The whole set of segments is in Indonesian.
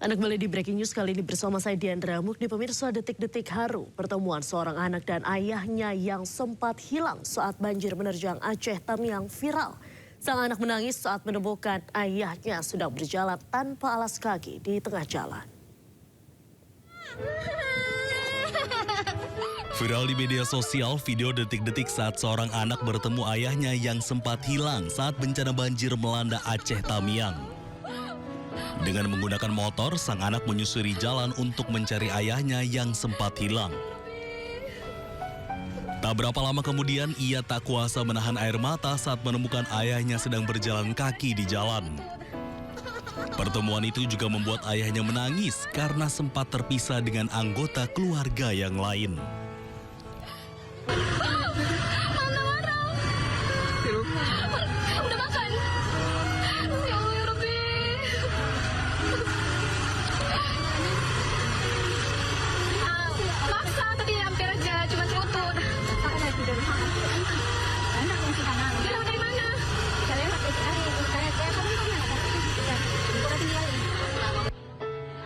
Anda kembali di Breaking News, kali ini bersama saya Diandra Mukni. Pemirsa, detik-detik haru pertemuan seorang anak dan ayahnya yang sempat hilang saat banjir menerjang Aceh Tamiang viral. Sang anak menangis saat menemukan ayahnya sedang berjalan tanpa alas kaki di tengah jalan. Viral di media sosial video detik-detik saat seorang anak bertemu ayahnya yang sempat hilang saat bencana banjir melanda Aceh Tamiang. Dengan menggunakan motor, sang anak menyusuri jalan untuk mencari ayahnya yang sempat hilang. Tak berapa lama kemudian, ia tak kuasa menahan air mata saat menemukan ayahnya sedang berjalan kaki di jalan. Pertemuan itu juga membuat ayahnya menangis karena sempat terpisah dengan anggota keluarga yang lain.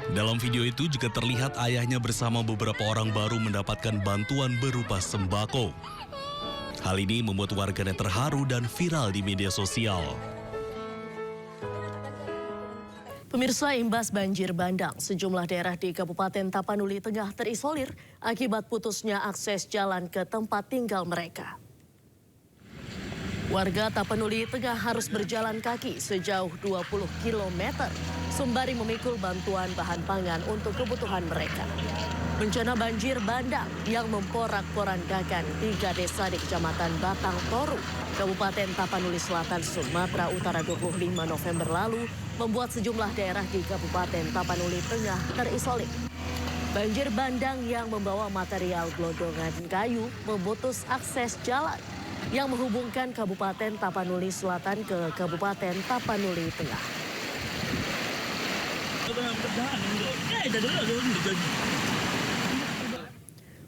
Dalam video itu juga terlihat ayahnya bersama beberapa orang baru mendapatkan bantuan berupa sembako. Hal ini membuat warganet terharu dan viral di media sosial. Pemirsa, imbas banjir bandang, sejumlah daerah di Kabupaten Tapanuli Tengah terisolir akibat putusnya akses jalan ke tempat tinggal mereka. Warga Tapanuli Tengah harus berjalan kaki sejauh 20 km sembari memikul bantuan bahan pangan untuk kebutuhan mereka. Bencana banjir bandang yang memporak-porandakan 3 desa di Kecamatan Batang Toru, Kabupaten Tapanuli Selatan, Sumatera Utara 25 November lalu membuat sejumlah daerah di Kabupaten Tapanuli Tengah terisolir. Banjir bandang yang membawa material gelondongan kayu memutus akses jalan yang menghubungkan Kabupaten Tapanuli Selatan ke Kabupaten Tapanuli Tengah.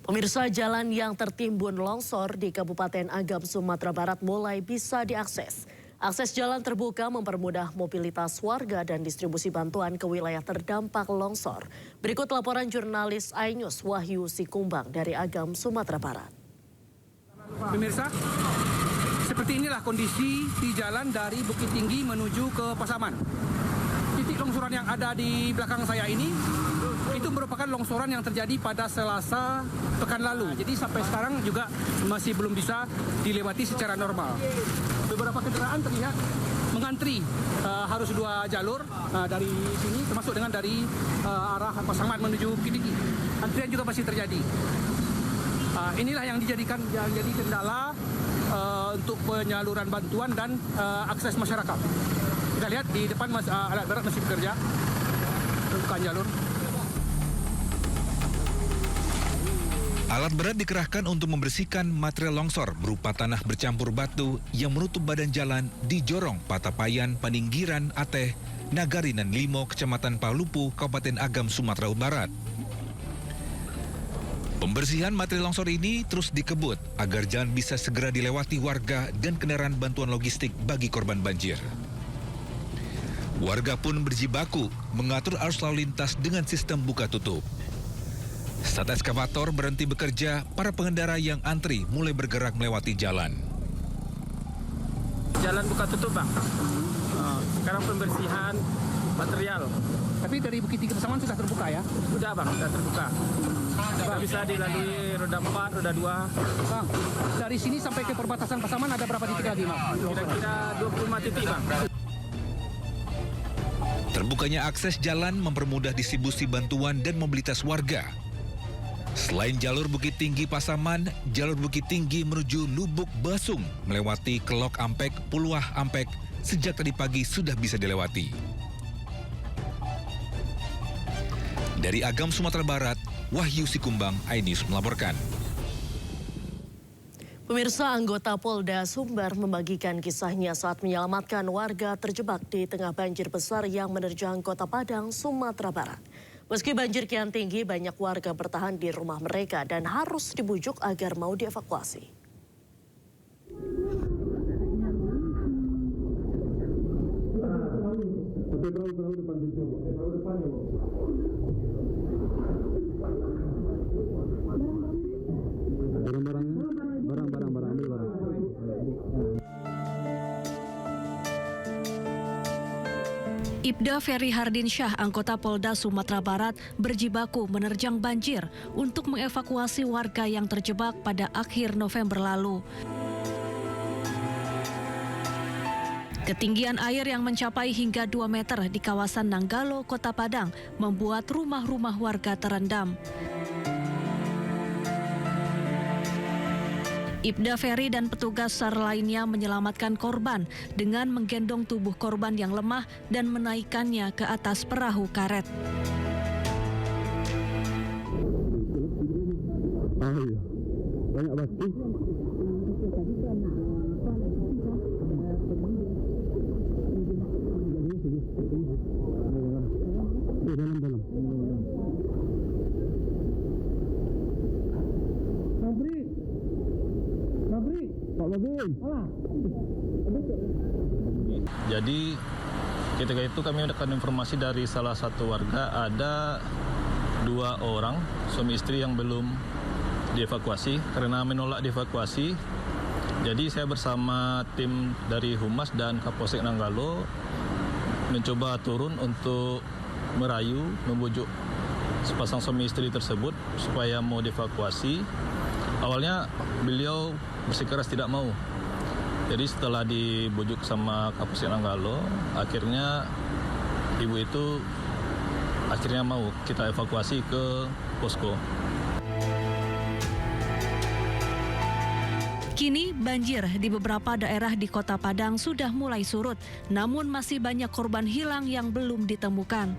Pemirsa, jalan yang tertimbun longsor di Kabupaten Agam, Sumatera Barat mulai bisa diakses. Akses jalan terbuka mempermudah mobilitas warga dan distribusi bantuan ke wilayah terdampak longsor. Berikut laporan jurnalis iNews Wahyu Sikumbang dari Agam, Sumatera Barat. Pemirsa, seperti inilah kondisi di jalan dari Bukit Tinggi menuju ke Pasaman. Titik longsoran yang ada di belakang saya ini, itu merupakan longsoran yang terjadi pada Selasa pekan lalu. Jadi sampai sekarang juga masih belum bisa dilewati secara normal. Beberapa kendaraan terlihat mengantri, harus 2 jalur dari sini, termasuk dengan dari arah Pasaman menuju Bukit Tinggi. Antrian juga masih terjadi. Inilah yang jadi kendala untuk penyaluran bantuan dan akses masyarakat. Kita lihat di depan alat berat masih bekerja, bukan jalur. Alat berat dikerahkan untuk membersihkan material longsor berupa tanah bercampur batu yang menutup badan jalan di Jorong, Patapayan, Paninggiran, Ateh, Nagari, dan Limo, Kecamatan Palupu, Kabupaten Agam, Sumatera Barat. Pembersihan material longsor ini terus dikebut agar jalan bisa segera dilewati warga dan kendaraan bantuan logistik bagi korban banjir. Warga pun berjibaku mengatur arus lalu lintas dengan sistem buka tutup. Saat eskavator berhenti bekerja, para pengendara yang antri mulai bergerak melewati jalan. Jalan buka tutup, Bang. Sekarang pembersihan material. Tapi dari Bukit Tinggi Pasaman sudah terbuka ya? Sudah, Bang, sudah terbuka. Sudah bisa dilalui roda 4, roda 2. Bang, dari sini sampai ke perbatasan Pasaman ada berapa titik lagi, Bang? Kira-kira 25 titik, Bang. Terbukanya akses jalan mempermudah distribusi bantuan dan mobilitas warga. Selain jalur Bukit Tinggi Pasaman, jalur Bukit Tinggi menuju Lubuk Basung melewati Kelok Ampek, Puluah Ampek sejak tadi pagi sudah bisa dilewati. Dari Agam, Sumatera Barat, Wahyu Sikumbang, iNews melaporkan. Pemirsa, anggota Polda Sumbar membagikan kisahnya saat menyelamatkan warga terjebak di tengah banjir besar yang menerjang Kota Padang, Sumatera Barat. Meski banjir kian tinggi, banyak warga bertahan di rumah mereka dan harus dibujuk agar mau dievakuasi. Ibda Ferry Hardinsyah, anggota Polda Sumatera Barat, berjibaku menerjang banjir untuk mengevakuasi warga yang terjebak pada akhir November lalu. Ketinggian air yang mencapai hingga 2 meter di kawasan Nanggalo, Kota Padang, membuat rumah-rumah warga terendam. Ibda Ferry dan petugas SAR lainnya menyelamatkan korban dengan menggendong tubuh korban yang lemah dan menaikkannya ke atas perahu karet. Banyak batu. Dalam. Jadi ketika itu kami mendapatkan informasi dari salah satu warga ada 2 orang suami istri yang belum dievakuasi. Karena menolak dievakuasi, jadi saya bersama tim dari Humas dan Kapolsek Nanggalo mencoba turun untuk merayu, membujuk sepasang suami istri tersebut supaya mau dievakuasi. Awalnya beliau bersikeras tidak mau. Jadi setelah dibujuk sama Kapolsek Nanggalo, akhirnya ibu itu akhirnya mau kita evakuasi ke posko. Kini banjir di beberapa daerah di Kota Padang sudah mulai surut, namun masih banyak korban hilang yang belum ditemukan.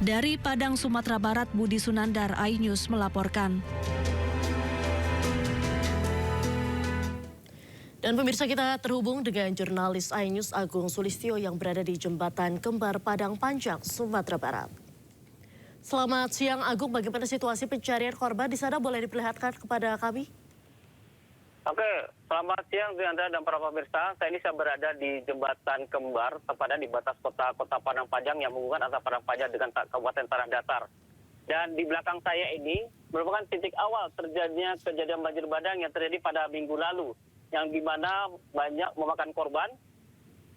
Dari Padang, Sumatera Barat, Budi Sunandar, iNews melaporkan. Dan pemirsa, kita terhubung dengan jurnalis iNews Agung Sulistyo yang berada di Jembatan Kembar Padang Panjang, Sumatera Barat. Selamat siang Agung, bagaimana situasi pencarian korban di sana, boleh diperlihatkan kepada kami? Oke, selamat siang Anda dan para pemirsa. Saya berada di Jembatan Kembar, tepatnya di batas kota Padang Panjang yang menghubungkan antara Padang Panjang dengan Kabupaten Tanah Datar. Dan di belakang saya ini merupakan titik awal terjadinya kejadian banjir bandang yang terjadi pada minggu lalu, yang dimana banyak memakan korban.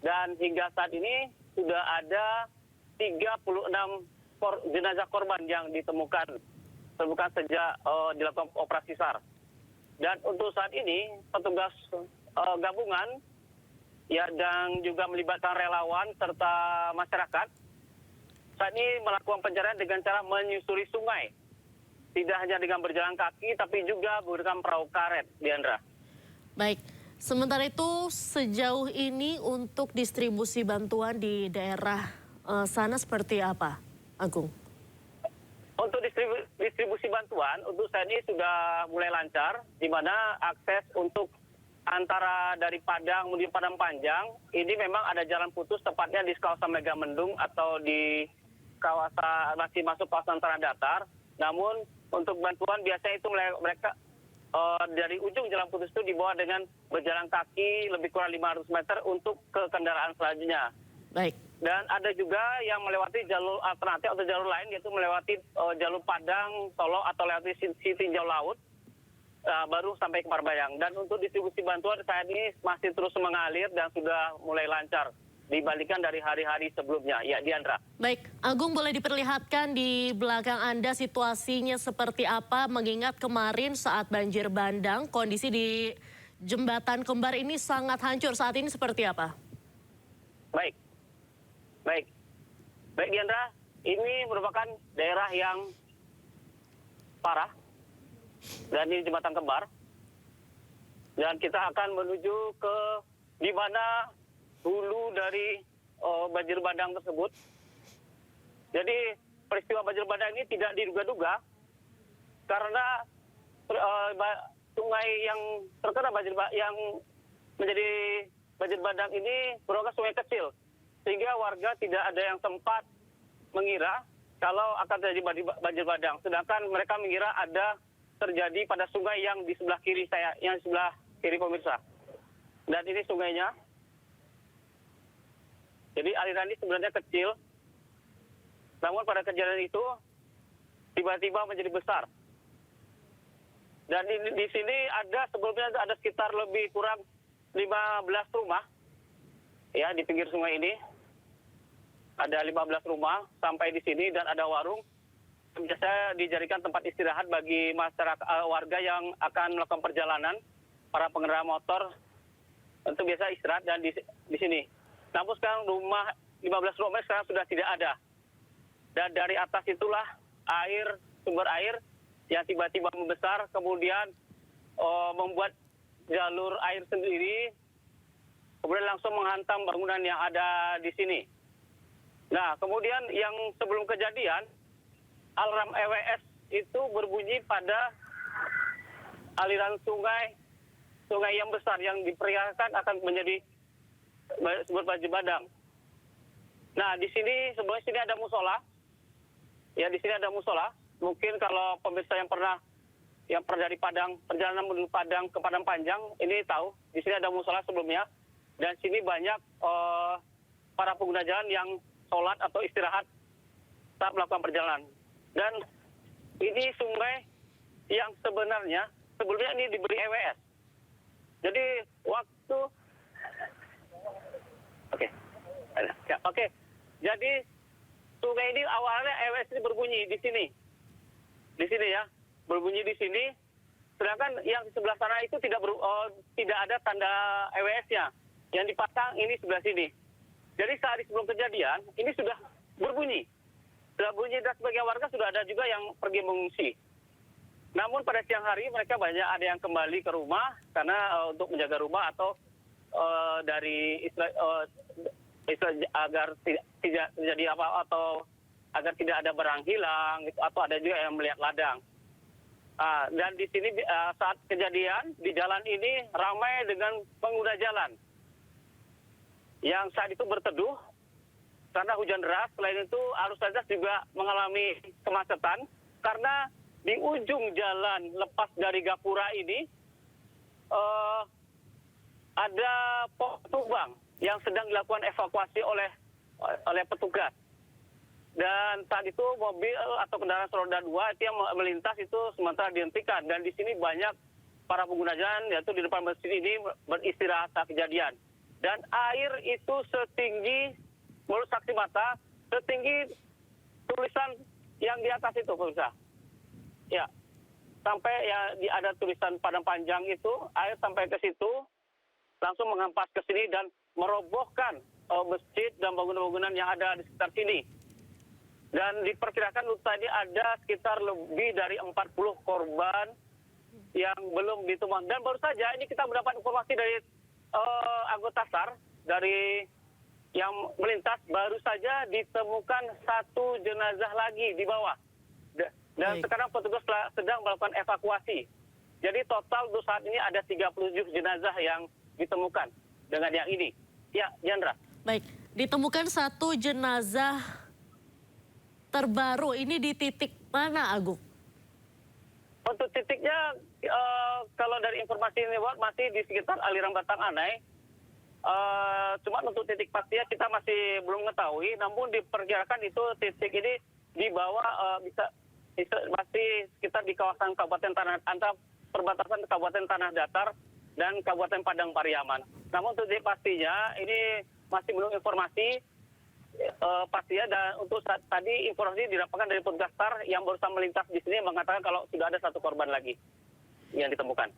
Dan hingga saat ini sudah ada 36 jenazah korban yang ditemukan sejak dilakukan operasi SAR. Dan untuk saat ini petugas gabungan ya dan juga melibatkan relawan serta masyarakat saat ini melakukan pencarian dengan cara menyusuri sungai. Tidak hanya dengan berjalan kaki tapi juga menggunakan perahu karet, Diandra. Baik, sementara itu sejauh ini untuk distribusi bantuan di daerah sana seperti apa, Agung? Untuk distribusi bantuan, untuk saat ini sudah mulai lancar, di mana akses untuk antara dari Padang menuju Padang Panjang, ini memang ada jalan putus tepatnya di kawasan Megamendung atau di kawasan masih masuk kawasan Tanah Datar. Namun untuk bantuan biasanya itu mereka dari ujung jalan putus itu dibawa dengan berjalan kaki lebih kurang 500 meter untuk ke kendaraan selanjutnya. Baik. Dan ada juga yang melewati jalur alternatif atau jalur lain, yaitu melewati jalur Padang, Solo atau lewati Tinjau Laut, baru sampai ke Parbayang. Dan untuk distribusi bantuan saat ini masih terus mengalir dan sudah mulai lancar dibandingkan dari hari-hari sebelumnya. Ya, Diandra. Baik, Agung boleh diperlihatkan di belakang Anda situasinya seperti apa, mengingat kemarin saat banjir bandang, kondisi di Jembatan Kembar ini sangat hancur. Saat ini seperti apa? Baik Diandra, ini merupakan daerah yang parah dan ini Jembatan Kembar. Dan kita akan menuju ke di mana hulu dari banjir bandang tersebut. Jadi peristiwa banjir bandang ini tidak diduga-duga karena sungai yang terkena yang menjadi banjir bandang ini merupakan sungai kecil. Sehingga warga tidak ada yang sempat mengira kalau akan terjadi banjir bandang. Sedangkan mereka mengira ada terjadi pada sungai yang di sebelah kiri saya, yang di sebelah kiri pemirsa. Dan ini sungainya. Jadi aliran ini sebenarnya kecil, namun pada kejadian itu tiba-tiba menjadi besar. Dan di sini sebelumnya ada sekitar lebih kurang 15 rumah, ya di pinggir sungai ini. Ada 15 rumah sampai di sini dan ada warung. Biasa dijadikan tempat istirahat bagi masyarakat warga yang akan melakukan perjalanan, para pengendara motor untuk biasa istirahat dan di sini. Namun sekarang 15 rumah sekarang sudah tidak ada. Dan dari atas itulah sumber air yang tiba-tiba membesar, kemudian membuat jalur air sendiri, kemudian langsung menghantam bangunan yang ada di sini. Nah, kemudian yang sebelum kejadian, alarm EWS itu berbunyi pada aliran sungai yang besar yang diperkirakan akan menjadi sebuah banjir bandang. Nah, di sini sebenarnya sini ada musola. Ya, di sini ada musola. Mungkin kalau pemirsa yang pernah dari Padang, perjalanan menuju Padang ke Padang Panjang, ini tahu di sini ada musola sebelumnya. Dan sini banyak para pengguna jalan yang sholat atau istirahat saat melakukan perjalanan. Dan ini sungai yang sebelumnya ini diberi EWS. Jadi waktu Oke. Jadi sungai ini awalnya EWS ini berbunyi di sini. Di sini ya, berbunyi di sini. Sedangkan yang di sebelah sana itu tidak ada tanda EWS-nya. Yang dipasang ini sebelah sini. Jadi sehari sebelum kejadian ini sudah berbunyi. Sudah bunyi dan sebagian warga sudah ada juga yang pergi mengungsi. Namun pada siang hari mereka banyak ada yang kembali ke rumah karena untuk menjaga rumah atau agar tidak terjadi apa atau agar tidak ada barang hilang gitu, atau ada juga yang melihat ladang. Dan di sini saat kejadian di jalan ini ramai dengan pengguna jalan yang saat itu berteduh karena hujan deras. Selain itu arus lalu lintas juga mengalami kemacetan karena di ujung jalan lepas dari Gapura ini ada pohon tumbang yang sedang dilakukan evakuasi oleh petugas. Dan saat itu mobil atau kendaraan roda 2 itu yang melintas itu sementara dihentikan. Dan di sini banyak para pengguna jalan yaitu di depan masjid ini beristirahat saat kejadian. Dan air itu setinggi, menurut saksi mata, setinggi tulisan yang di atas itu, pemirsa. Ya, sampai ya ada tulisan Padang Panjang itu, air sampai ke situ, langsung mengempas ke sini dan merobohkan masjid dan bangunan-bangunan yang ada di sekitar sini. Dan diperkirakan tadi ada sekitar lebih dari 40 korban yang belum ditemukan. Dan baru saja ini kita mendapat informasi dari anggota SAR dari yang melintas, baru saja ditemukan satu jenazah lagi di bawah. Dan sekarang petugas sedang melakukan evakuasi. Jadi total untuk saat ini ada 37 jenazah yang ditemukan dengan yang ini. Ya, Jandra. Baik, ditemukan satu jenazah terbaru. Ini di titik mana, Agung? Untuk titiknya, kalau dari informasi ini masih di sekitar aliran Batang Anai. Cuma untuk titik pastinya kita masih belum mengetahui. Namun diperkirakan itu titik ini di bawah masih sekitar di kawasan Kabupaten antara perbatasan Kabupaten Tanah Datar dan Kabupaten Padang Pariaman. Namun untuk titik pastinya ini masih belum informasi pastinya, dan untuk tadi informasi didapatkan dari petugas SAR yang berusaha melintas di sini mengatakan kalau sudah ada satu korban lagi yang ditemukan.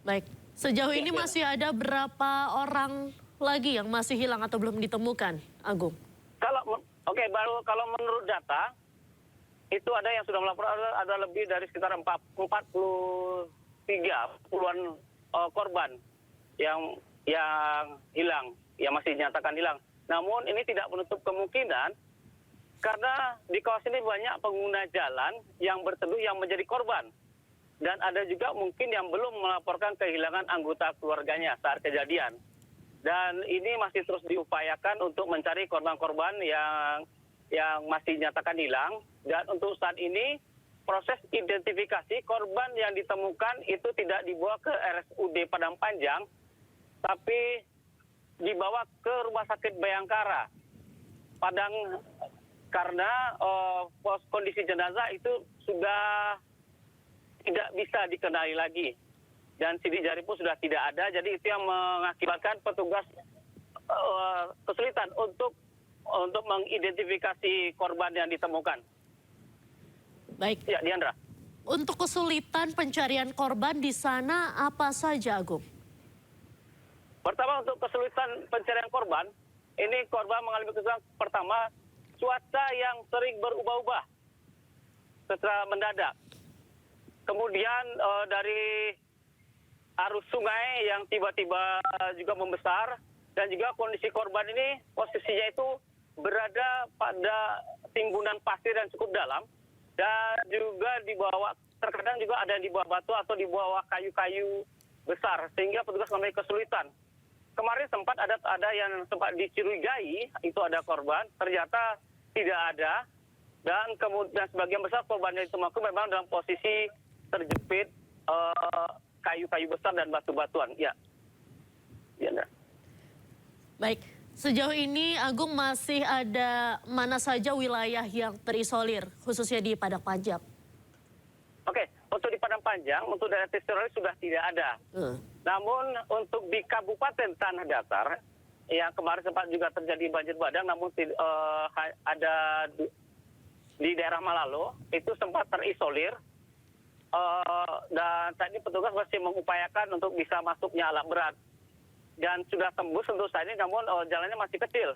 Baik, sejauh ini masih ada berapa orang lagi yang masih hilang atau belum ditemukan, Agung? Kalau menurut data itu ada yang sudah melaporkan ada lebih dari sekitar 43 korban yang hilang, yang masih dinyatakan hilang. Namun ini tidak menutup kemungkinan karena di kawasan ini banyak pengguna jalan yang berteduh yang menjadi korban. Dan ada juga mungkin yang belum melaporkan kehilangan anggota keluarganya saat kejadian. Dan ini masih terus diupayakan untuk mencari korban-korban yang masih dinyatakan hilang. Dan untuk saat ini proses identifikasi korban yang ditemukan itu tidak dibawa ke RSUD Padang Panjang, tapi dibawa ke Rumah Sakit Bayangkara Padang karena kondisi jenazah itu sudah tidak bisa dikenali lagi dan sidik jari pun sudah tidak ada. Jadi itu yang mengakibatkan petugas kesulitan untuk mengidentifikasi korban yang ditemukan. Baik. Ya, Diandra. Untuk kesulitan pencarian korban di sana apa saja, Agung? Pertama, untuk kesulitan pencarian korban, ini korban mengalami kesulitan pertama, cuaca yang sering berubah-ubah secara mendadak. Kemudian dari arus sungai yang tiba-tiba juga membesar, dan juga kondisi korban ini posisinya itu berada pada timbunan pasir yang cukup dalam, dan juga di bawah, terkadang juga ada di bawah batu atau di bawah kayu-kayu besar, sehingga petugas mengalami kesulitan. Kemarin sempat ada yang sempat dicurigai itu ada korban, ternyata tidak ada, dan kemudian sebagian besar korban yang ditemukan memang dalam posisi terjepit kayu-kayu besar dan batu-batuan. Ya, ya. Baik, sejauh ini Agung masih ada mana saja wilayah yang terisolir, khususnya di Padang Panjang? Oke, untuk di Padang Panjang, untuk daerah terisolir sudah tidak ada. Namun untuk di Kabupaten Tanah Datar, yang kemarin sempat juga terjadi banjir bandang, namun ada di daerah Malalo, itu sempat terisolir. Dan tadi petugas masih mengupayakan untuk bisa masuknya alat berat. Dan sudah tembus untuk saat ini, namun jalannya masih kecil.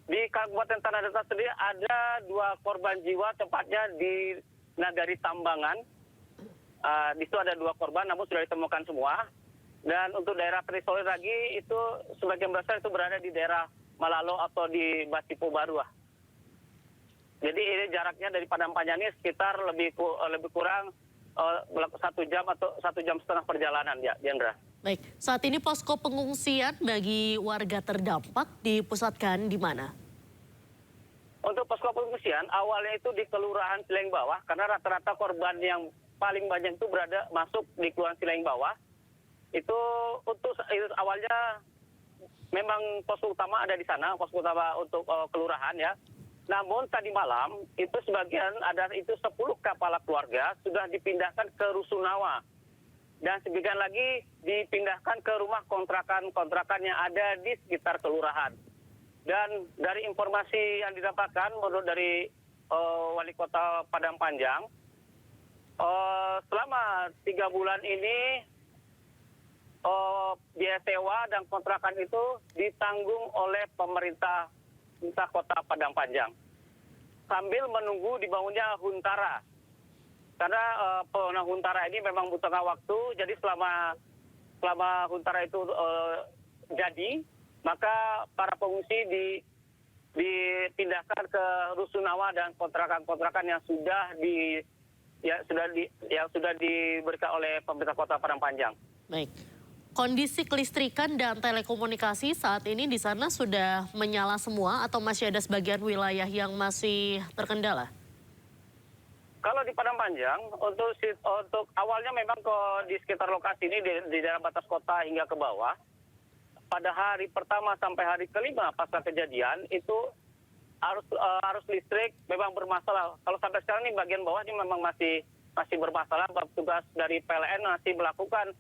Di Kabupaten Tanah Datar sendiri ada 2 korban jiwa, tepatnya di Nagari Tambangan. Di situ ada 2 korban, namun sudah ditemukan semua. Dan untuk daerah terisolir lagi, itu sebagian besar itu berada di daerah Malalo atau di Basipo Baruah. Jadi ini jaraknya dari Padang Panjang ini sekitar lebih kurang 1 jam atau 1,5 jam perjalanan, ya, Jendra. Baik, saat ini posko pengungsian bagi warga terdampak dipusatkan di mana? Untuk posko pengungsian awalnya itu di Kelurahan Sileng Bawah, karena rata-rata korban yang paling banyak itu masuk di Kelurahan Sileng Bawah. Itu awalnya memang posko utama ada di sana, posko utama untuk kelurahan, ya. Namun tadi malam itu sebagian ada 10 kepala keluarga sudah dipindahkan ke Rusunawa. Dan sebagian lagi dipindahkan ke rumah kontrakan yang ada di sekitar kelurahan. Dan dari informasi yang didapatkan menurut dari Wali Kota Padang Panjang, selama 3 bulan ini biaya sewa dan kontrakan itu ditanggung oleh pemerintah Kota Padang Panjang sambil menunggu dibangunnya Huntara. Karena pembangunan Huntara ini memang butuh waktu, jadi selama Huntara itu jadi, maka para pengungsi dipindahkan ke Rusunawa dan kontrakan-kontrakan yang sudah diberikan oleh pemerintah Kota Padang Panjang. Baik. Kondisi kelistrikan dan telekomunikasi saat ini di sana sudah menyala semua atau masih ada sebagian wilayah yang masih terkendala? Kalau di Padang Panjang, untuk awalnya memang di sekitar lokasi ini di daerah batas kota hingga ke bawah, pada hari pertama sampai hari kelima pasca kejadian itu arus listrik memang bermasalah. Kalau sampai sekarang ini bagian bawah ini memang masih bermasalah. Petugas dari PLN masih melakukan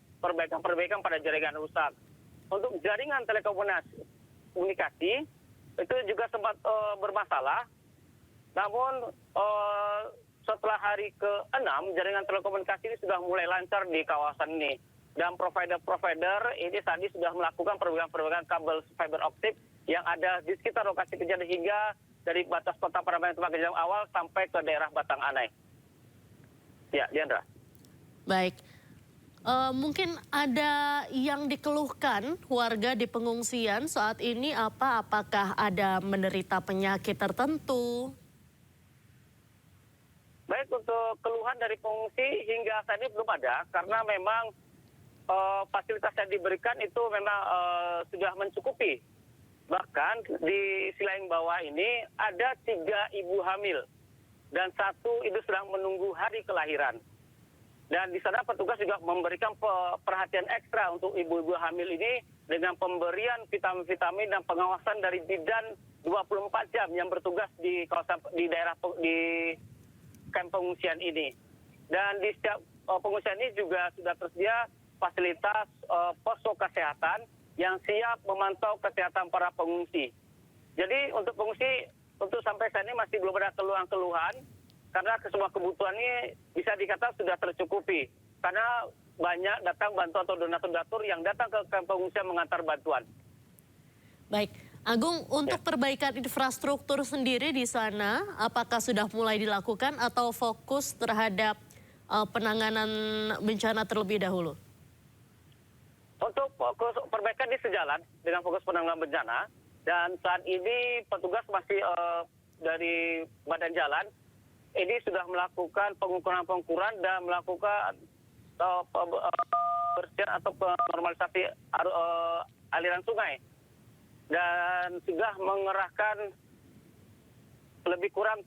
perbaikan pada jaringan rusak. Untuk jaringan telekomunikasi itu juga sempat bermasalah. Namun setelah hari ke-6, jaringan telekomunikasi ini sudah mulai lancar di kawasan ini. Dan provider-provider ini tadi sudah melakukan perbaikan kabel fiber optik yang ada di sekitar lokasi kejadian hingga dari batas kota Padang Panjang tempat kejadian awal sampai ke daerah Batang Anai. Ya, Diandra. Baik. Mungkin ada yang dikeluhkan warga di pengungsian saat ini apakah ada menderita penyakit tertentu? Baik, untuk keluhan dari pengungsi hingga saat ini belum ada, karena memang fasilitas yang diberikan itu memang sudah mencukupi. Bahkan di Sileng Bawah ini ada 3 ibu hamil dan 1 itu sedang menunggu hari kelahiran. Dan di sana petugas juga memberikan perhatian ekstra untuk ibu-ibu hamil ini dengan pemberian vitamin-vitamin dan pengawasan dari bidan 24 jam yang bertugas di kawasan di daerah di kamp pengungsian ini. Dan di setiap pengungsian ini juga sudah tersedia fasilitas posko kesehatan yang siap memantau kesehatan para pengungsi. Jadi untuk pengungsi untuk sampai saat ini masih belum ada keluhan-keluhan karena semua kebutuhan ini bisa dikatakan sudah tercukupi. Karena banyak datang bantuan atau donatur-donatur yang datang ke kamp pengungsian mengantar bantuan. Baik, Agung, untuk perbaikan infrastruktur sendiri di sana, apakah sudah mulai dilakukan atau fokus terhadap penanganan bencana terlebih dahulu? Untuk fokus perbaikan di sejalan dengan fokus penanganan bencana, dan saat ini petugas masih dari Badan Jalan, ini sudah melakukan pengukuran dan melakukan pembersihan atau normalisasi aliran sungai. Dan sudah mengerahkan lebih kurang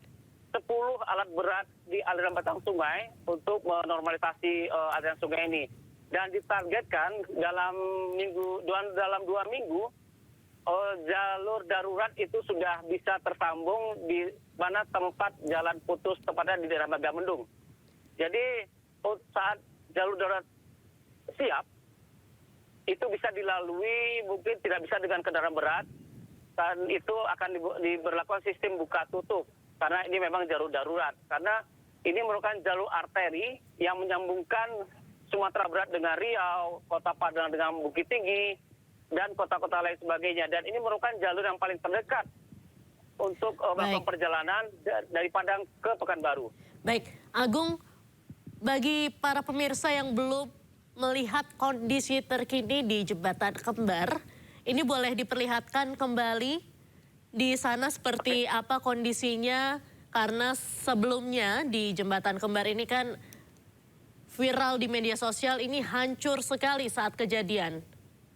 10 alat berat di aliran batang sungai untuk menormalisasi aliran sungai ini. Dan ditargetkan dalam 2 minggu jalur darurat itu sudah bisa tersambung di mana tempat jalan putus tepatnya di daerah Megamendung. Jadi saat jalur darurat siap, itu bisa dilalui, mungkin tidak bisa dengan kendaraan berat, dan itu akan diberlakukan sistem buka tutup, karena ini memang jalur darurat. Karena ini merupakan jalur arteri yang menyambungkan Sumatera Barat dengan Riau, Kota Padang dengan Bukit Tinggi, dan kota-kota lain sebagainya. Dan ini merupakan jalur yang paling terdekat untuk melakukan perjalanan dari Padang ke Pekanbaru. Baik, Agung, bagi para pemirsa yang belum melihat kondisi terkini di Jembatan Kembar, ini boleh diperlihatkan kembali di sana seperti apa kondisinya, karena sebelumnya di Jembatan Kembar ini kan viral di media sosial, ini hancur sekali saat kejadian.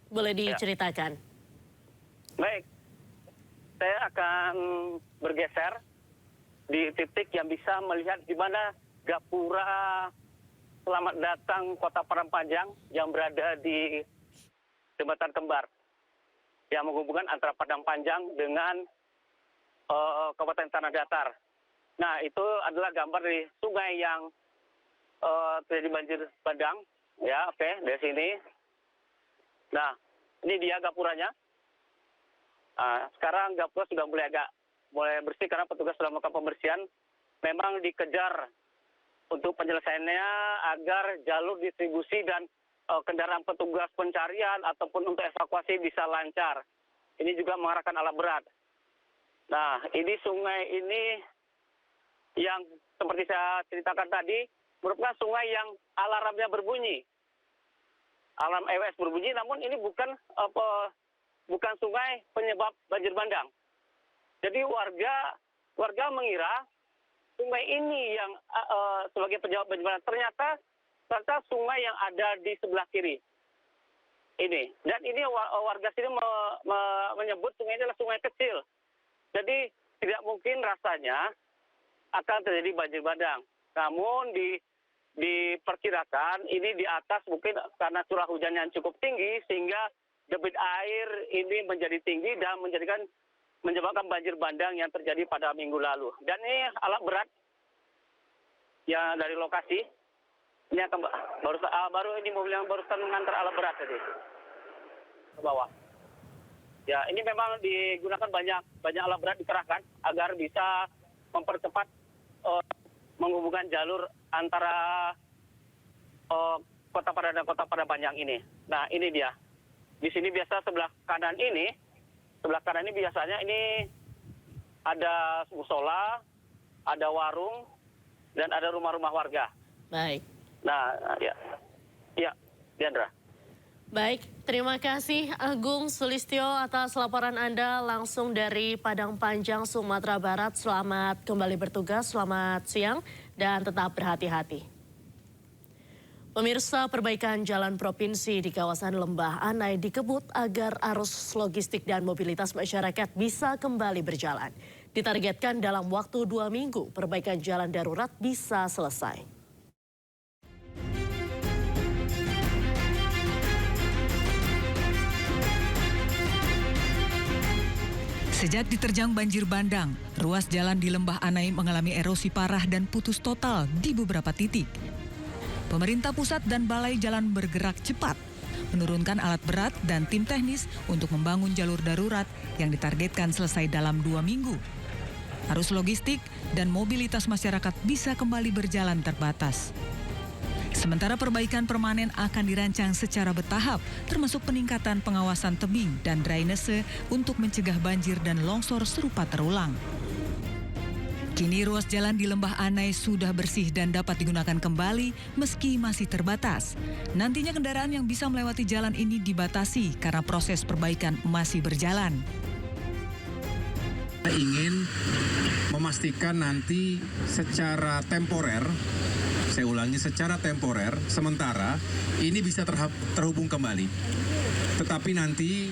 Boleh diceritakan? Baik, saya akan bergeser di titik yang bisa melihat di mana gapura Selamat Datang Kota Padang Panjang yang berada di Jembatan Kembar yang menghubungkan antara Padang Panjang dengan Kabupaten Tanah Datar. Nah, itu adalah gambar dari sungai yang terjadi banjir bandang. Ya, oke, dari sini. Nah, ini dia gapuranya. Sekarang gapura sudah mulai bersih karena petugas sudah melakukan pembersihan. Memang dikejar untuk penyelesaiannya agar jalur distribusi dan kendaraan petugas pencarian ataupun untuk evakuasi bisa lancar. Ini juga mengarahkan alat berat. Nah, ini sungai ini yang seperti saya ceritakan tadi merupakan sungai yang alarmnya berbunyi. Alarm EWS berbunyi, namun ini bukan sungai penyebab banjir bandang. Jadi warga mengira sungai ini yang sebagai penyebab banjir bandang, ternyata sungai yang ada di sebelah kiri ini. Dan ini warga sini menyebut sungai ini adalah sungai kecil. Jadi tidak mungkin rasanya akan terjadi banjir bandang. Namun diperkirakan ini di atas mungkin karena curah hujan yang cukup tinggi sehingga debit air ini menjadi tinggi dan menyebabkan banjir bandang yang terjadi pada minggu lalu. Dan ini alat berat yang dari lokasi. Ini akan baru ini mobil yang barusan mengantar alat berat tadi ke bawah. Ya, ini memang digunakan banyak alat berat dikerahkan agar bisa mempercepat menghubungkan jalur antara Kota Padang dan Kota Padang Panjang ini. Nah, ini dia. Di sini biasa sebelah kanan ini biasanya ini ada musola, ada warung, dan ada rumah-rumah warga. Baik. Nah, ya, Diandra. Baik, terima kasih Agung Sulistyo atas laporan Anda langsung dari Padang Panjang, Sumatera Barat. Selamat kembali bertugas, selamat siang, dan tetap berhati-hati. Pemirsa, perbaikan jalan provinsi di kawasan Lembah Anai dikebut agar arus logistik dan mobilitas masyarakat bisa kembali berjalan. Ditargetkan dalam waktu 2 minggu, perbaikan jalan darurat bisa selesai. Sejak diterjang banjir bandang, ruas jalan di Lembah Anai mengalami erosi parah dan putus total di beberapa titik. Pemerintah pusat dan balai jalan bergerak cepat, menurunkan alat berat dan tim teknis untuk membangun jalur darurat yang ditargetkan selesai dalam 2 minggu. Arus logistik dan mobilitas masyarakat bisa kembali berjalan terbatas. Sementara perbaikan permanen akan dirancang secara bertahap, termasuk peningkatan pengawasan tebing dan drainase untuk mencegah banjir dan longsor serupa terulang. Kini ruas jalan di Lembah Anai sudah bersih dan dapat digunakan kembali meski masih terbatas. Nantinya kendaraan yang bisa melewati jalan ini dibatasi karena proses perbaikan masih berjalan. Kita ingin memastikan nanti secara temporer, saya ulangi, secara temporer, sementara ini bisa terhubung kembali. Tetapi nanti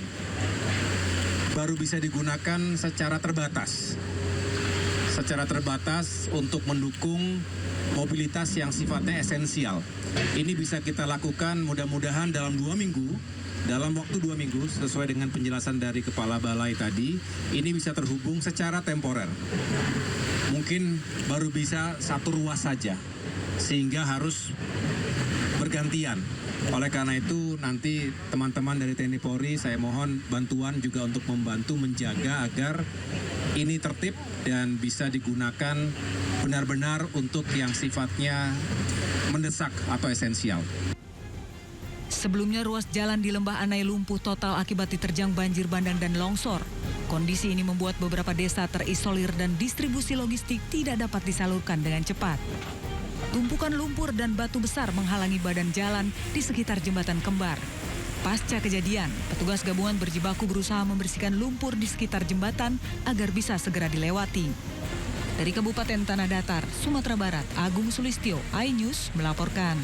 baru bisa digunakan secara terbatas. Secara terbatas untuk mendukung mobilitas yang sifatnya esensial. Ini bisa kita lakukan mudah-mudahan dalam 2 minggu. Dalam waktu 2 minggu, sesuai dengan penjelasan dari Kepala Balai tadi, ini bisa terhubung secara temporer. Mungkin baru bisa 1 ruas saja, sehingga harus bergantian. Oleh karena itu, nanti teman-teman dari TNI Polri, saya mohon bantuan juga untuk membantu menjaga agar ini tertib dan bisa digunakan benar-benar untuk yang sifatnya mendesak atau esensial. Sebelumnya ruas jalan di Lembah Anai lumpuh total akibat diterjang banjir bandang dan longsor. Kondisi ini membuat beberapa desa terisolir dan distribusi logistik tidak dapat disalurkan dengan cepat. Tumpukan lumpur dan batu besar menghalangi badan jalan di sekitar jembatan kembar. Pasca kejadian, petugas gabungan berjibaku berusaha membersihkan lumpur di sekitar jembatan agar bisa segera dilewati. Dari Kabupaten Tanah Datar, Sumatera Barat, Agung Sulistyo, iNews melaporkan.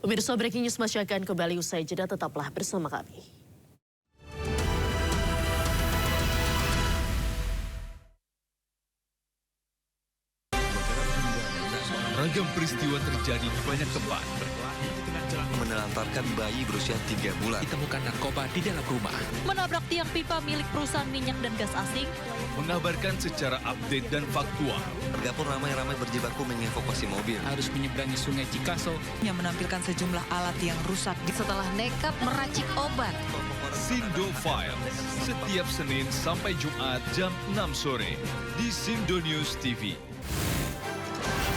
Pemirsa, Breaking News masih akan kembali usai jeda, tetaplah bersama kami. Ragam peristiwa terjadi di banyak tempat. Menelantarkan bayi berusia 3 bulan. Ditemukan narkoba di dalam rumah. Menabrak tiang pipa milik perusahaan minyak dan gas asing. Mengabarkan secara update dan faktual. Warga pun ramai-ramai berjibaku mengevakuasi mobil. Harus menyeberangi sungai Cikaso. Yang menampilkan sejumlah alat yang rusak Setelah nekat meracik obat. Sindo Files, setiap Senin sampai Jumat jam 6 sore di Sindo News TV.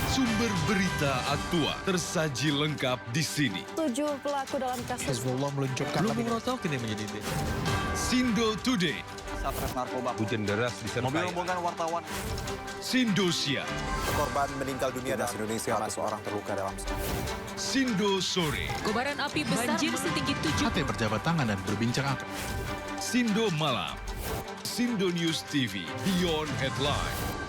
Sumber berita aktual tersaji lengkap di sini. 7 pelaku dalam kasus Hezbollah meluncurkan Sindo Today. Sapres narkoba. Hujan deras disertai Mobil rombongan wartawan. Sindosia. Korban meninggal dunia dan Indonesia, 1 orang terluka dalam Sindo Sore. Kobaran api besar banjir setinggi 7. berjabat tangan dan berbincang apa. Sindo Malam. Sindo News TV Beyond Headline.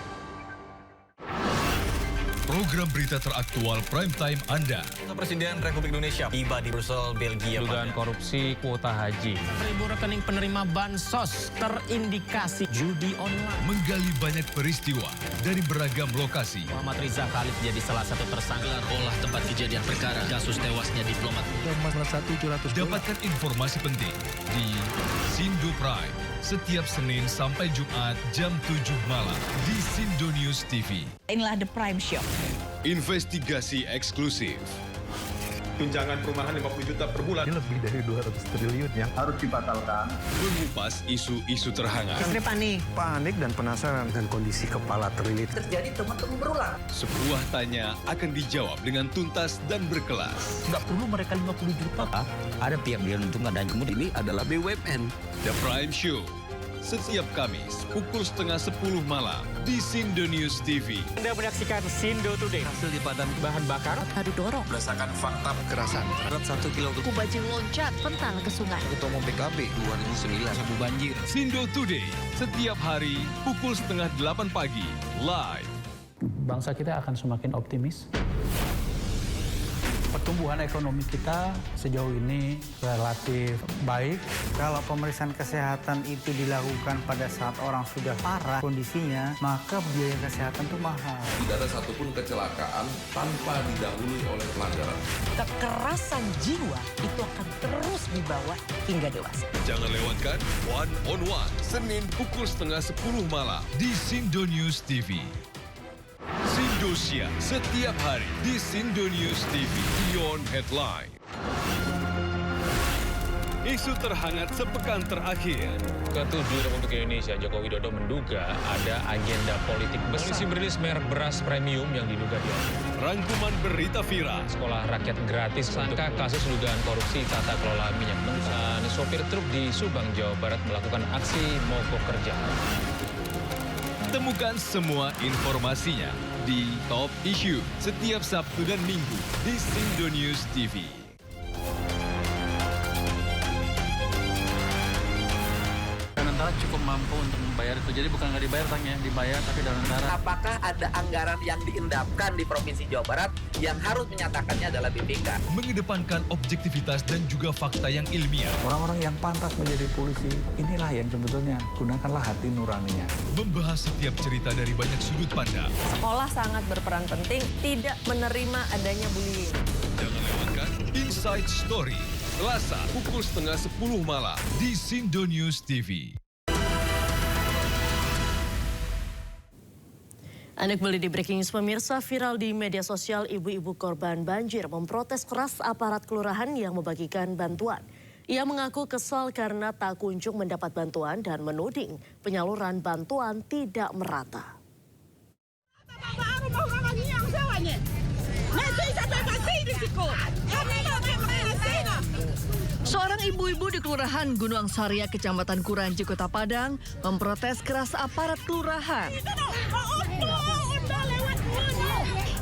Program berita teraktual prime time Anda. Presiden Republik Indonesia tiba di Brussel, Belgia. Dugaan korupsi kuota haji. 1.000 rekening penerima bansos terindikasi judi online. Menggali banyak peristiwa dari beragam lokasi. Muhammad Riza Khalid jadi salah satu tersangka. Olah tempat kejadian perkara kasus tewasnya diplomat. Dapatkan informasi penting di Sindo Prime setiap Senin sampai Jumat jam 7 malam di Sindo News TV. Inilah The Prime Show. Investigasi eksklusif. Tunjangan perumahan 50 juta per bulan. Ini lebih dari 200 triliun yang harus dibatalkan. Mengupas isu-isu terhangat. Istri Panik dan penasaran dengan kondisi kepala terlilit. terjadi teman-teman berulang. Sebuah tanya akan dijawab dengan tuntas dan berkelas. Nggak perlu mereka 50 juta. Ada pihak dia untungkan dan kemudian ini adalah BUMN. The Prime Show. Setiap Kamis pukul 9:30 malam di Sindo News TV. Anda menyaksikan Sindo Today. Hasil di padan Bahan bakar. Adu dorong. Berdasarkan fakta kekerasan. berat 1 kg. Kubajing loncat pental ke sungai. Ketua Umum PKB 2009. Sabu banjir. Sindo Today. Setiap hari pukul 7:30 pagi. Live. Bangsa kita akan semakin optimis. pertumbuhan ekonomi kita sejauh ini relatif baik. Kalau pemeriksaan kesehatan itu dilakukan pada saat orang sudah parah kondisinya, maka biaya kesehatan itu mahal. Tidak ada satupun kecelakaan tanpa didahului oleh pelanggaran. Kekerasan jiwa itu akan terus dibawa hingga dewasa. Jangan lewatkan One on One, Senin pukul 9:30 malam di Sindo News TV. Sindosia setiap hari di Sindo News TV Beyond Headline. Isu terhangat sepekan terakhir. Ke-7 Republik Indonesia, Joko Widodo menduga ada agenda politik besar. Polisi merilis merek beras premium yang diduga diambil. Rangkuman berita viral. Sekolah rakyat gratis sangka kasus dugaan korupsi tata kelola minyak mentah. Sopir truk di Subang, Jawa Barat melakukan aksi mogok kerja. Temukan semua informasinya di Top Issue setiap Sabtu dan Minggu di Sindo News TV. Danantara cukup mampu untuk membayar itu. Jadi bukan nggak dibayar, tangnya dibayar tapi Danantara. Apakah ada anggaran yang diendapkan di Provinsi Jawa Barat yang harus menyatakannya adalah BPK? Mengedepankan objektivitas dan juga fakta yang ilmiah. Orang-orang yang pantas menjadi polisi, inilah yang sebetulnya gunakanlah hati nuraninya. Membahas setiap cerita dari banyak sudut pandang. Sekolah sangat berperan penting, tidak menerima adanya bullying. Jangan lewatkan Inside Story, Selasa pukul 9:30 malam di Sindo News TV. Anda kembali di Breaking News pemirsa. Viral di media sosial, ibu-ibu korban banjir memprotes keras aparat kelurahan yang membagikan bantuan. Ia mengaku kesal karena tak kunjung mendapat bantuan dan menuding penyaluran bantuan tidak merata. Seorang ibu-ibu di Kelurahan Gunung Saria, Kecamatan Kuranji, Kota Padang, memprotes keras aparat kelurahan.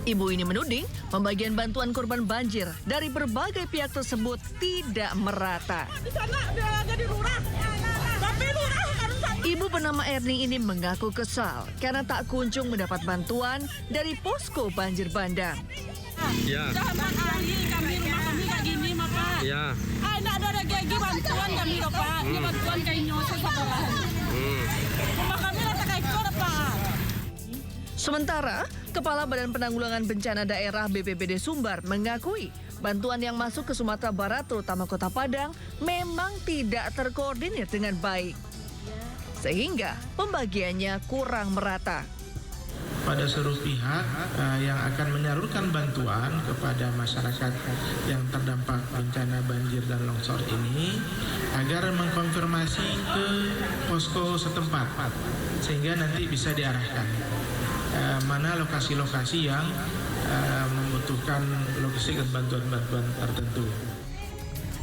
Ibu ini menuding pembagian bantuan korban banjir dari berbagai pihak tersebut tidak merata. Ibu bernama Erni ini mengaku kesal karena tak kunjung mendapat bantuan dari posko banjir bandang. Ya. Kami rumah kami kayak gini, Pak. Ya. Tidak ada gigi bantuan kami, Pak. Ini bantuan kayak nyosor sekolahan. Rumah kami rata kayak kor, Pak. Sementara, Kepala Badan Penanggulangan Bencana Daerah BPBD Sumbar mengakui bantuan yang masuk ke Sumatera Barat, terutama Kota Padang, memang tidak terkoordinir dengan baik. Sehingga pembagiannya kurang merata. Pada seluruh pihak yang akan menyalurkan bantuan kepada masyarakat yang terdampak bencana banjir dan longsor ini agar mengkonfirmasi ke posko setempat sehingga nanti bisa diarahkan mana lokasi-lokasi yang membutuhkan logistik dan bantuan-bantuan tertentu.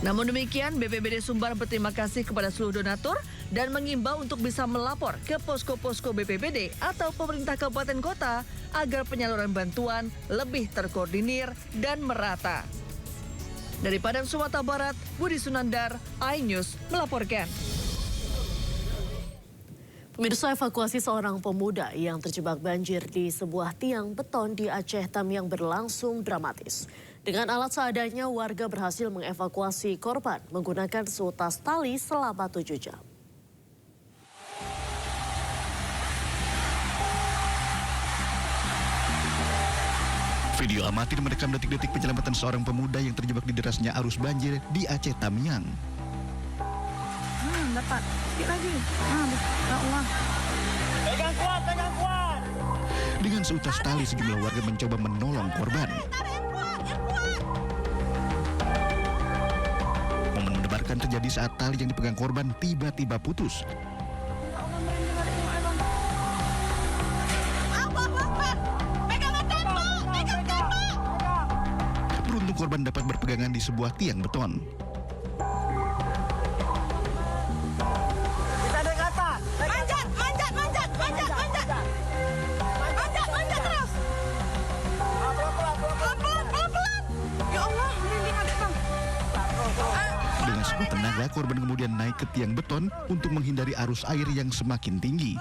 Namun demikian, BPBD Sumbar berterima kasih kepada seluruh donatur dan mengimbau untuk bisa melapor ke posko-posko BPBD atau pemerintah kabupaten kota agar penyaluran bantuan lebih terkoordinir dan merata. Dari Padang, Sumatera Barat, Budi Sunandar, iNews melaporkan. Pemirsa, evakuasi seorang pemuda yang terjebak banjir di sebuah tiang beton di Aceh Tamiang berlangsung dramatis. Dengan alat seadanya, warga berhasil mengevakuasi korban menggunakan seutas tali selama 7 jam. Video amatir merekam detik-detik penyelamatan seorang pemuda yang terjebak di derasnya arus banjir di Aceh Tamiang. Dapat. Sikit lagi. Ya Allah. Pegang kuat, pegang kuat. Dengan seutas tali, sejumlah warga mencoba menolong korban. Momen mendebarkan terjadi saat tali yang dipegang korban tiba-tiba putus. Beruntung korban dapat berpegangan di sebuah tiang beton. Dengan sekuat tenaga, korban kemudian naik ke tiang beton untuk menghindari arus air yang semakin tinggi.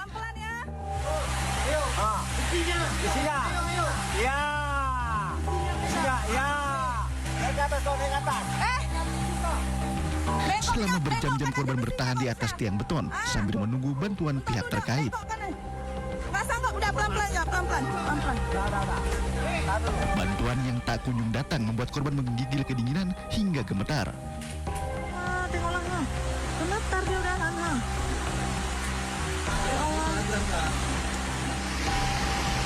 Selama berjam-jam korban bertahan di atas tiang beton sambil menunggu bantuan pihak terkait. Nggak sanggup, udah pelan-pelan ya, pelan-pelan. Bantuan yang tak kunjung datang membuat korban menggigil kedinginan hingga gemetar. Tengoklah, gemetar dia udah. Ya Allah.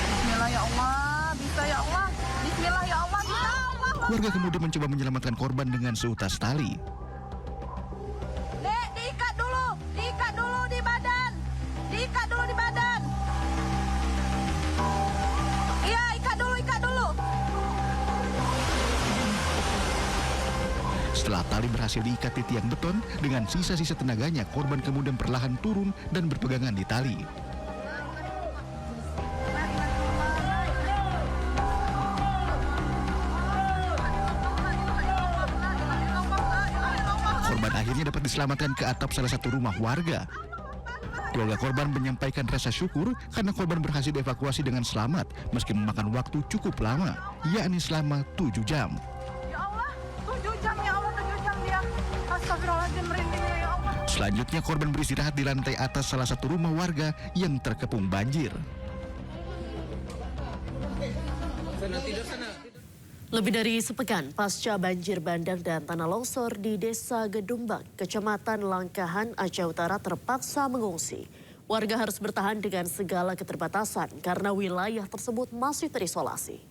Bismillah ya Allah, bisa ya Allah. Bismillah ya Allah, bisa Allah. Warga kemudian mencoba menyelamatkan korban dengan seutas tali. Dek, diikat dulu di badan. Diikat dulu di badan. Iya, ikat dulu. Setelah tali berhasil diikat di tiang beton, dengan sisa-sisa tenaganya, korban kemudian perlahan turun dan berpegangan di tali. Korban akhirnya dapat diselamatkan ke atap salah satu rumah warga. Keluarga korban menyampaikan rasa syukur karena korban berhasil dievakuasi dengan selamat meski memakan waktu cukup lama, yakni selama 7 jam. Ya Allah, 7 jam ya Allah, 7 jam dia. Astagfirullahaladzim, merinding ya Allah. Selanjutnya korban beristirahat di lantai atas salah satu rumah warga yang terkepung banjir. Lebih dari sepekan pasca banjir bandang dan tanah longsor di Desa Gedumbak, Kecamatan Langkahan, Aceh Utara terpaksa mengungsi. Warga harus bertahan dengan segala keterbatasan karena wilayah tersebut masih terisolasi.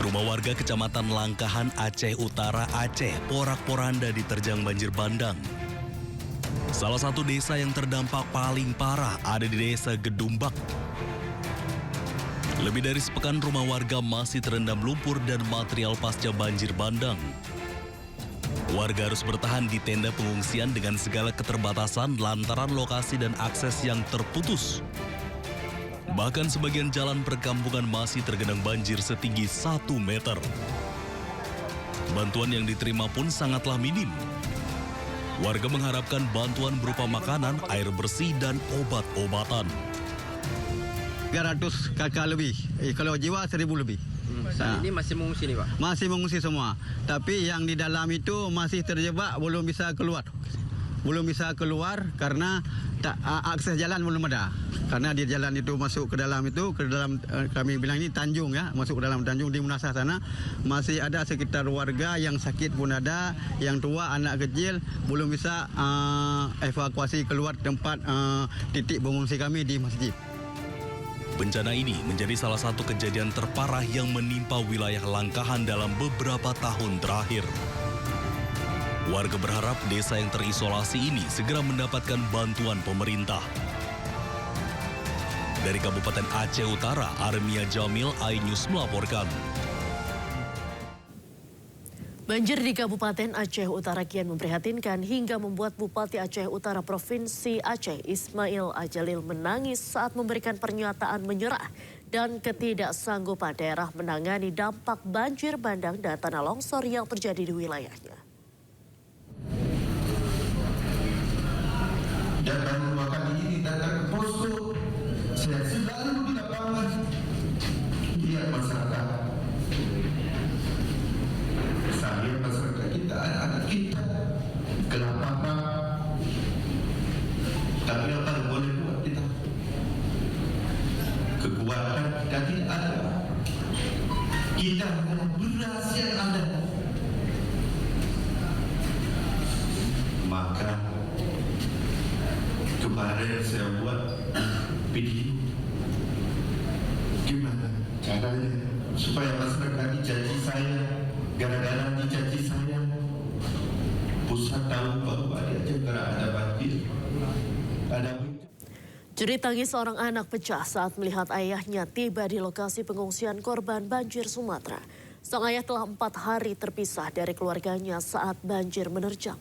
Rumah warga Kecamatan Langkahan, Aceh Utara, Aceh, porak-poranda diterjang banjir bandang. Salah satu desa yang terdampak paling parah ada di Desa Gedumbak. Lebih dari sepekan rumah warga masih terendam lumpur dan material pasca banjir bandang. Warga harus bertahan di tenda pengungsian dengan segala keterbatasan lantaran lokasi dan akses yang terputus. Bahkan sebagian jalan perkampungan masih tergenang banjir setinggi 1 meter. Bantuan yang diterima pun sangatlah minim. Warga mengharapkan bantuan berupa makanan, air bersih, dan obat-obatan. 300 kakak lebih, kalau jiwa 1.000 lebih. Ini masih mengungsi nih Pak? Masih mengungsi semua, tapi yang di dalam itu masih terjebak, belum bisa keluar. Belum bisa keluar karena akses jalan belum ada. Karena di jalan itu masuk ke dalam kami bilang ini Tanjung ya, masuk ke dalam Tanjung di Munasah sana. Masih ada sekitar warga yang sakit pun ada, yang tua, anak kecil belum bisa evakuasi keluar tempat titik pengungsi kami di masjid. Bencana ini menjadi salah satu kejadian terparah yang menimpa wilayah Langkahan dalam beberapa tahun terakhir. Warga berharap desa yang terisolasi ini segera mendapatkan bantuan pemerintah. Dari Kabupaten Aceh Utara, Armia Jamil, iNews melaporkan. Banjir di Kabupaten Aceh Utara kian memprihatinkan hingga membuat Bupati Aceh Utara Provinsi Aceh Ismail Ajalil menangis saat memberikan pernyataan menyerah dan ketidaksanggupan daerah menangani dampak banjir bandang dan tanah longsor yang terjadi di wilayahnya. Jangan melupakan diri datang ke posko. Saya selalu di lapangan. Lihat masyarakat. Saya masyarakat kita, anak-anak kita kelaparan. Tapi apa yang boleh buat kita? Kekuatan kita tidak ada. Kita hanya beras yang ada. Maka kemarin saya buat video. Gimana caranya supaya masyarakat dijanji saya, gara-gara dijanji saya, pusat tahu bahwa di Aceh Utara ada banjir. Jerit tangis seorang anak pecah saat melihat ayahnya tiba di lokasi pengungsian korban banjir Sumatera. Sang ayah telah 4 hari terpisah dari keluarganya saat banjir menerjang.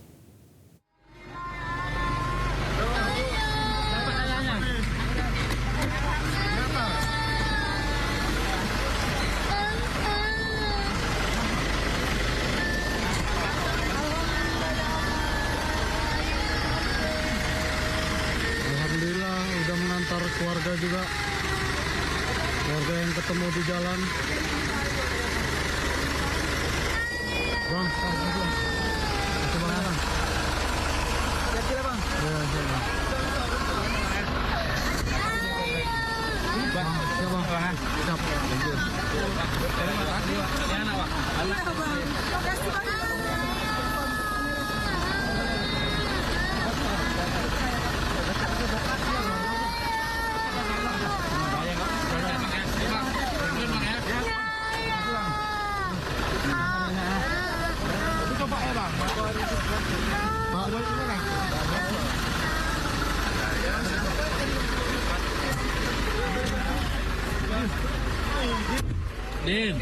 Alhamdulillah udah mengantar keluarga juga Warga yang ketemu di jalan. Bang, itu bang. Siap bang. Ya, siap bang. Bang, siap bang. Siap. Din.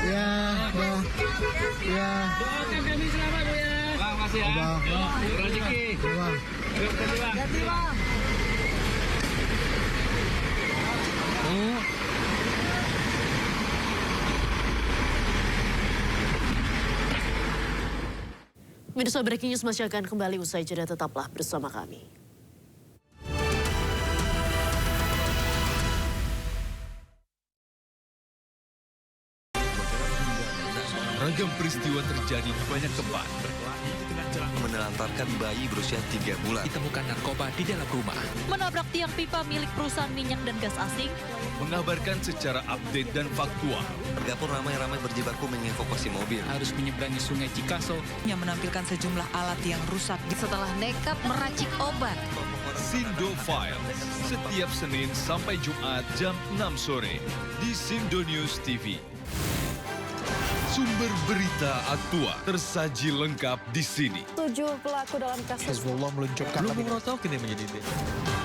Ya, bang. Ya. Kami selamat Bu ya. Bang, makasih ya. Bang. Rezeki. Bang. Ganti bang. Pemirsa Breaking News masih akan kembali usai jeda, tetaplah bersama kami. Ragam peristiwa terjadi di banyak tempat. Menelantarkan bayi berusia 3 bulan. Ditemukan narkoba di dalam rumah. Menabrak tiang pipa milik perusahaan minyak dan gas asing. Mengabarkan secara update dan faktual. Warga pun ramai-ramai berjibaku mengevakuasi mobil. Harus menyeberangi sungai Cikaso. Yang menampilkan sejumlah alat yang rusak Setelah nekat meracik obat. Sindo Files. Setiap Senin sampai Jumat jam 6 sore. Di Sindo News TV. Sumber berita aktual tersaji lengkap di sini. 7 pelaku dalam kasus Hezbollah meluncurkan Lumbung Rotok ini menjadi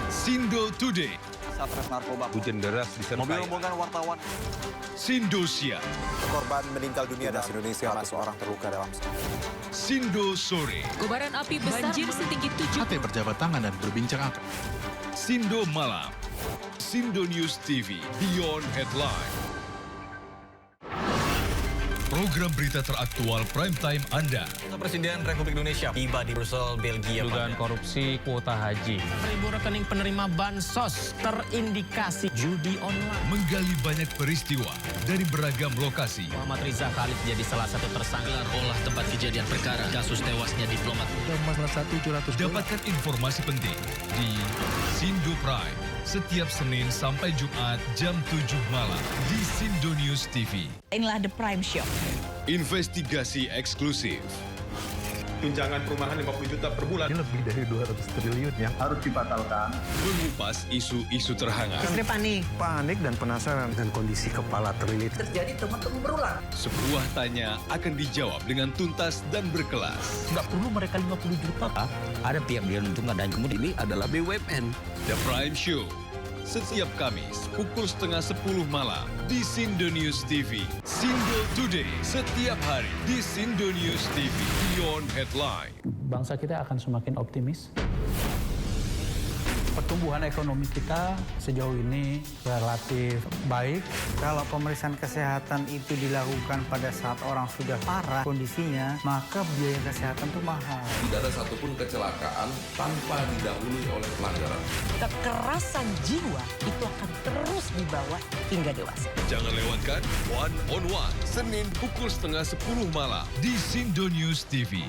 Sindo Today. Satres narkoba. Hujan deras disertai Mobil rombongan wartawan. Sindosia. Korban meninggal dunia dan Indonesia, 100 orang terluka dalam. Sindo Sore. kobaran api besar banjir setinggi 7. Hati berjabat tangan dan berbincang akan. Sindo Malam. Sindo News TV. Beyond Headline. Program berita teraktual prime time Anda. Presiden Republik Indonesia tiba di Brussel, Belgia. Dugaan korupsi kuota haji. 1.000 rekening penerima bansos terindikasi judi online. Menggali banyak peristiwa dari beragam lokasi. Muhammad Riza Khalid jadi salah satu tersangka. Olah tempat kejadian perkara kasus tewasnya diplomat. Dapatkan informasi penting di Sindo Prime. Setiap Senin sampai Jumat jam 7 malam di Sindo News TV. Inilah The Prime Show. Investigasi eksklusif. Tunjangan perumahan 50 juta per bulan. Ini lebih dari 200 triliun yang Harus dibatalkan. Mengupas isu-isu terhangat. Istri panik. Panik dan penasaran dengan kondisi kepala terlilit. Terjadi teman-teman berulang. Sebuah tanya akan dijawab dengan tuntas dan berkelas. Nggak perlu mereka 50 juta. Ada pihak dia menentukan dan kemudian ini adalah BUMN. The Prime Show. Setiap Kamis pukul 9:30 malam di Sindo News TV. Sindo Today setiap hari di Sindo News TV. Beyond Headline. bangsa kita akan semakin optimis. Pertumbuhan ekonomi kita sejauh ini relatif baik. Kalau pemeriksaan kesehatan itu dilakukan pada saat orang sudah parah kondisinya, maka biaya kesehatan itu mahal. Tidak ada satupun kecelakaan tanpa didahului oleh pelanggaran. Kekerasan jiwa itu akan terus dibawa hingga dewasa. Jangan lewatkan One on One, Senin pukul 9:30 malam di Sindo News TV.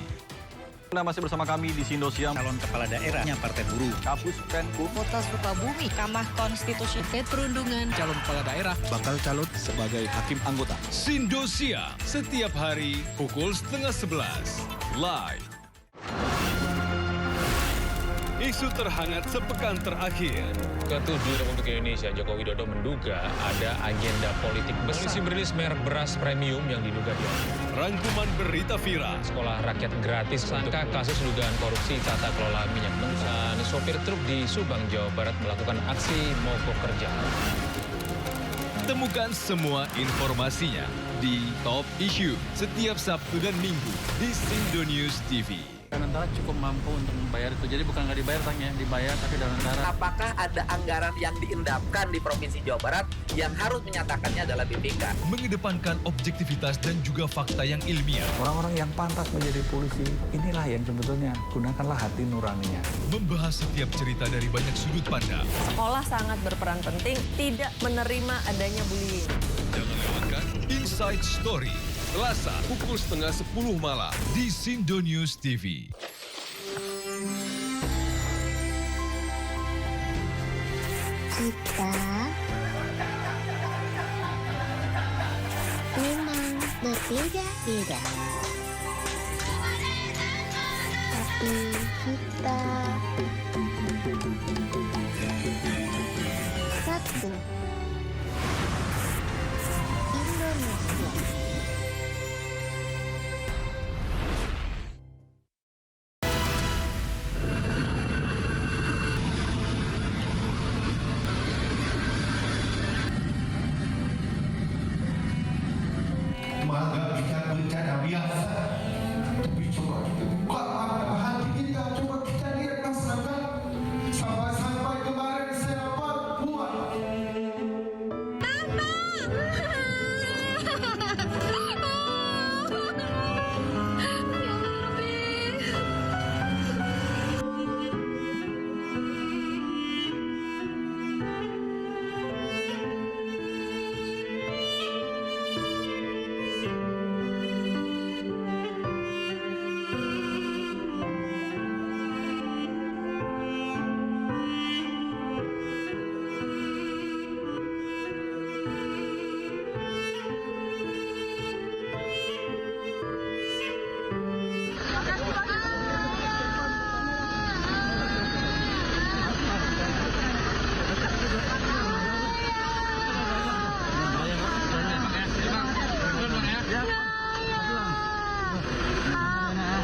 Anda masih bersama kami di Sindo Siang. Calon kepala daerahnya Partai Buruh. Kapus Penkum. Kota Sukabumi, Mahkamah Konstitusi, terkait perundungan. Calon kepala daerah bakal calon sebagai hakim anggota. Sindo Siang setiap hari pukul 10:30 live. Isu terhangat sepekan terakhir. Ke-7 Republik Indonesia, Joko Widodo menduga ada agenda politik besar. Polisi merilis merek beras premium yang diduga diambil. Rangkuman berita viral. Sekolah rakyat gratis sangka kasus dugaan korupsi tata kelola minyak mentah. Sopir truk di Subang, Jawa Barat melakukan aksi mogok kerja. Temukan semua informasinya di Top Issue setiap Sabtu dan Minggu di Sindo News TV. Danantara cukup mampu untuk membayar itu. Jadi bukan nggak dibayar tangnya, dibayar tapi Danantara. Apakah ada anggaran yang diendapkan di Provinsi Jawa Barat yang harus menyatakannya adalah BPK? Mengedepankan objektivitas dan juga fakta yang ilmiah. Orang-orang yang pantas menjadi polisi, inilah yang sebetulnya gunakanlah hati nuraninya. Membahas setiap cerita dari banyak sudut pandang. Sekolah sangat berperan penting, tidak menerima adanya bullying. Jangan lewatkan Inside Story. Selasa pukul 9:30 malam di Sindo News TV. Kita memang berbeda-beda, tapi kita satu. Indonesia. Maka kita bencana biasa, tapi coba kita buka mata hati kita, coba kita lihat masyarakat. Sampai kemarin saya dapat buat.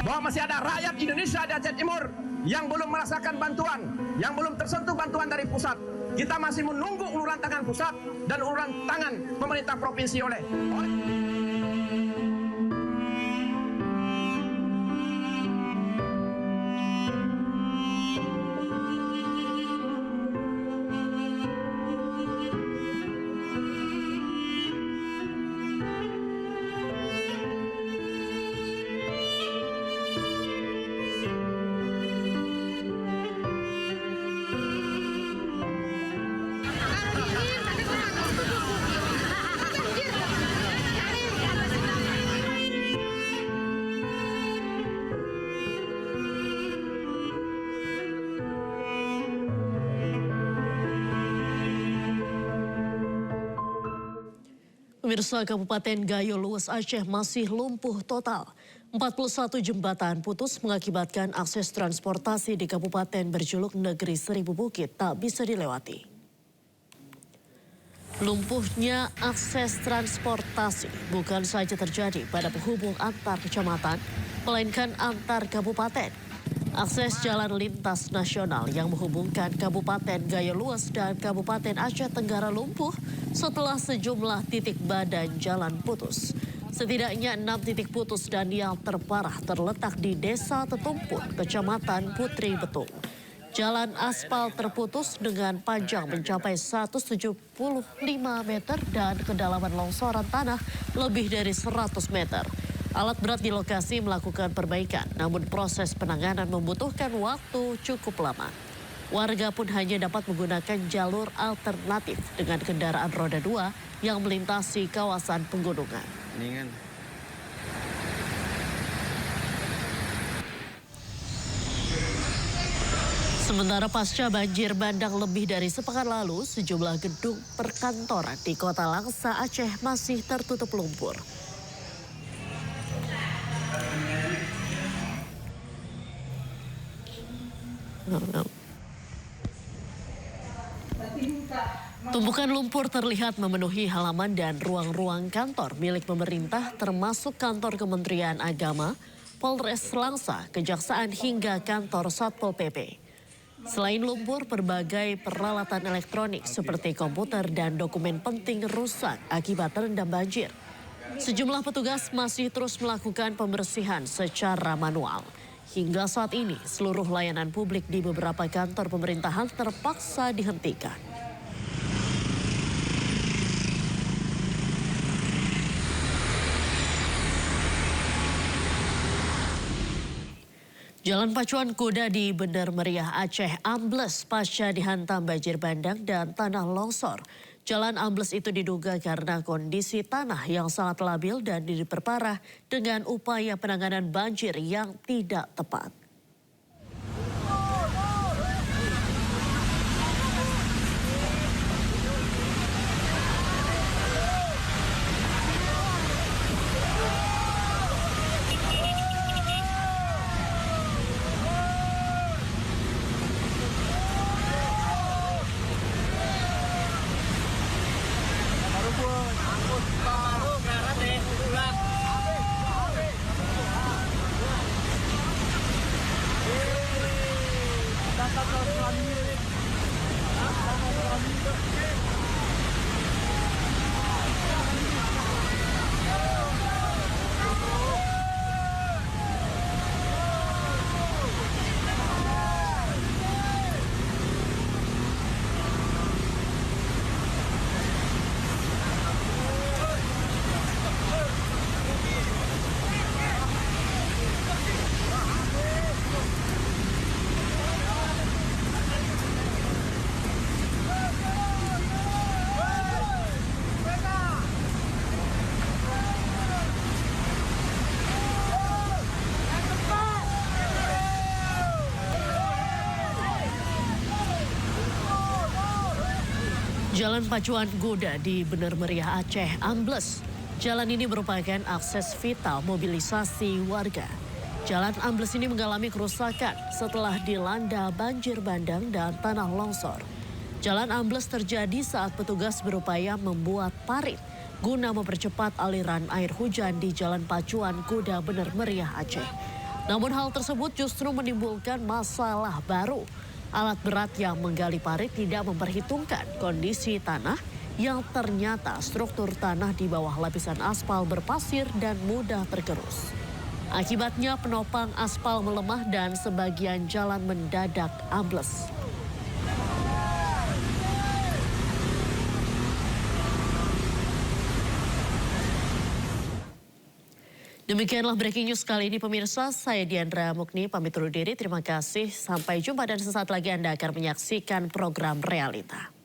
Bahwa masih ada rakyat Indonesia di Aceh Timur yang belum merasakan bantuan, yang belum tersentuh bantuan dari pusat. Kita masih menunggu uluran tangan pusat dan uluran tangan pemerintah provinsi oleh Pemirsa, Kabupaten Gayo Luas Aceh masih lumpuh total. 41 jembatan putus mengakibatkan akses transportasi di kabupaten berjuluk Negeri Seribu Bukit tak bisa dilewati. Lumpuhnya akses transportasi bukan saja terjadi pada penghubung antar kecamatan, melainkan antar kabupaten. Akses jalan lintas nasional yang menghubungkan Kabupaten Gayo Luas dan Kabupaten Aceh Tenggara lumpuh setelah sejumlah titik badan jalan putus. Setidaknya 6 titik putus dan yang terparah terletak di Desa Tetumpun, Kecamatan Putri Betung. Jalan aspal terputus dengan panjang mencapai 175 meter dan kedalaman longsoran tanah lebih dari 100 meter. Alat berat di lokasi melakukan perbaikan, namun proses penanganan membutuhkan waktu cukup lama. Warga pun hanya dapat menggunakan jalur alternatif dengan kendaraan roda 2 yang melintasi kawasan pegunungan. Sementara pasca banjir bandang lebih dari sepekan lalu, sejumlah gedung perkantoran di Kota Langsa, Aceh masih tertutup lumpur. Tumpukan lumpur terlihat memenuhi halaman dan ruang-ruang kantor milik pemerintah termasuk kantor Kementerian Agama, Polres Langsa, Kejaksaan hingga kantor Satpol PP. Selain lumpur, berbagai peralatan elektronik seperti komputer dan dokumen penting rusak akibat terendam banjir. Sejumlah petugas masih terus melakukan pembersihan secara manual. Hingga saat ini, seluruh layanan publik di beberapa kantor pemerintahan terpaksa dihentikan. Jalan pacuan kuda di Bener Meriah Aceh ambles pasca dihantam banjir bandang dan tanah longsor. Jalan ambles itu diduga karena kondisi tanah yang sangat labil dan diperparah dengan upaya penanganan banjir yang tidak tepat. Jalan pacuan kuda di Bener Meriah Aceh ambles. Jalan ini merupakan akses vital mobilisasi warga. Jalan ambles ini mengalami kerusakan setelah dilanda banjir bandang dan tanah longsor. Jalan ambles terjadi saat petugas berupaya membuat parit guna mempercepat aliran air hujan di Jalan Pacuan Kuda Bener Meriah Aceh. Namun hal tersebut justru menimbulkan masalah baru. Alat berat yang menggali parit tidak memperhitungkan kondisi tanah yang ternyata struktur tanah di bawah lapisan aspal berpasir dan mudah tergerus. Akibatnya penopang aspal melemah dan sebagian jalan mendadak ambles. Demikianlah breaking news kali ini pemirsa, saya Diandra Mukni pamit undur diri, terima kasih, sampai jumpa dan sesaat lagi Anda akan menyaksikan program Realita.